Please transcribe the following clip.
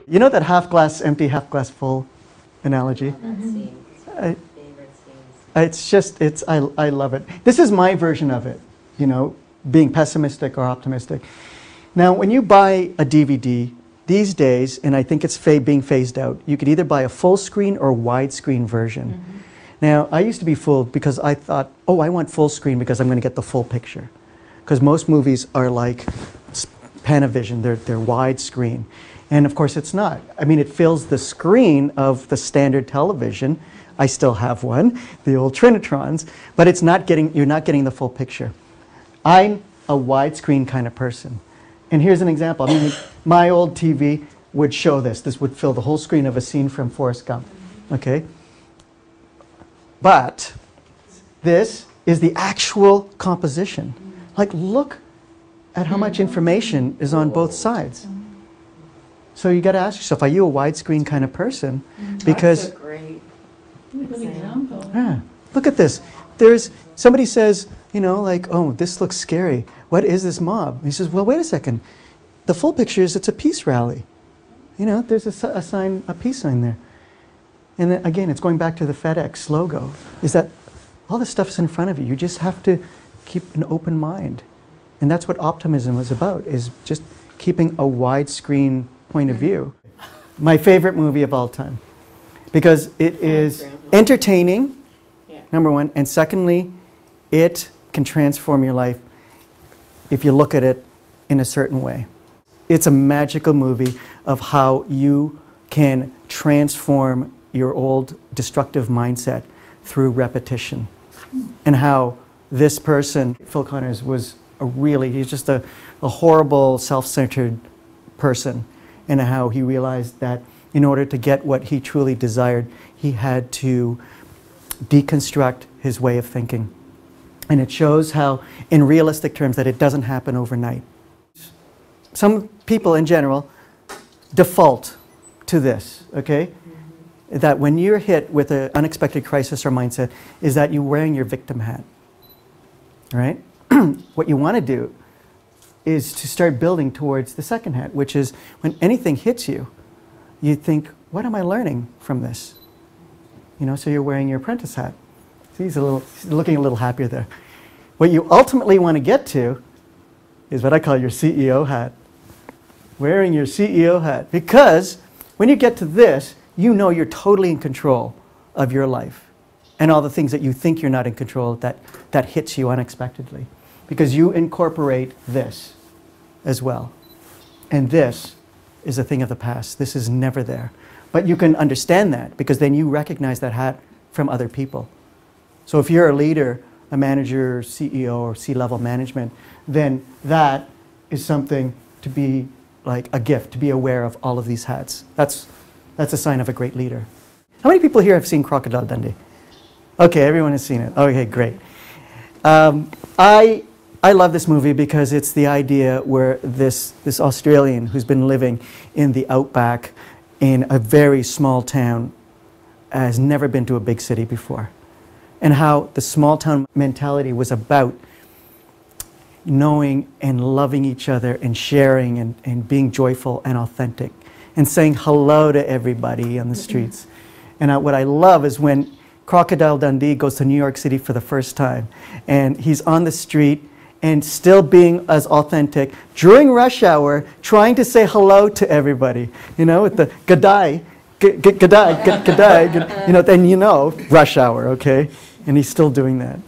You know that half glass empty, half glass full analogy? It's just, I love it. This is my version of it, you know, being pessimistic or optimistic. Now, when you buy a DVD these days, and I think it's being phased out, you could either buy a full screen or widescreen version. Mm-hmm. Now, I used to be fooled because I thought, oh, I want full screen because I'm going to get the full picture. Because most movies are like Panavision, they're widescreen. And of course it's not. I mean, it fills the screen of the standard television. I still have one, the old Trinitrons, but it's not getting, you're not getting the full picture. I'm a widescreen kind of person. And here's an example. I mean, my old TV would show this. This would fill the whole screen of a scene from Forrest Gump, okay? But this is the actual composition. Like, look at how much information is on both sides. So you got to ask yourself, are you a widescreen kind of person? Because that's a great example. Yeah, look at this. There's somebody says, you know, like, oh, this looks scary. What is this mob? He says, well, wait a second. The full picture is it's a peace rally. You know, there's a sign, a peace sign there. And then, again, it's going back to the FedEx logo. Is that all this stuff is in front of you. You just have to keep an open mind. And that's what optimism is about, is just keeping a widescreen point of view. My favorite movie of all time, because it is entertaining, number one, and secondly, it can transform your life if you look at it in a certain way. It's a magical movie of how you can transform your old destructive mindset through repetition, and how this person, Phil Connors, was he's just a horrible, self-centered person, and how he realized that in order to get what he truly desired, he had to deconstruct his way of thinking. And it shows how, in realistic terms, that it doesn't happen overnight. Some people in general default to this, okay? That when you're hit with an unexpected crisis or mindset, is that you're wearing your victim hat, right? What you want to do is to start building towards the second hat, which is when anything hits you, you think, what am I learning from this? You know, so you're wearing your apprentice hat. See, he's looking a little happier there. What you ultimately want to get to is what I call your CEO hat. Wearing your CEO hat. Because when you get to this, you know you're totally in control of your life and all the things that you think you're not in control of that hits you unexpectedly. Because you incorporate this as well. And this is a thing of the past. This is never there. But you can understand that because then you recognize that hat from other people. So if you're a leader, a manager, CEO, or C-level management, then that is something to be like a gift, to be aware of all of these hats. That's a sign of a great leader. How many people here have seen Crocodile Dundee? Okay, everyone has seen it. Okay, great. I love this movie because it's the idea where this Australian who's been living in the outback in a very small town has never been to a big city before. And how the small town mentality was about knowing and loving each other and sharing and being joyful and authentic and saying hello to everybody on the streets. And what I love is when Crocodile Dundee goes to New York City for the first time and he's on the street and still being as authentic during rush hour, trying to say hello to everybody, you know, with the g'day, g'day, you know, then you know, rush hour, okay? And he's still doing that.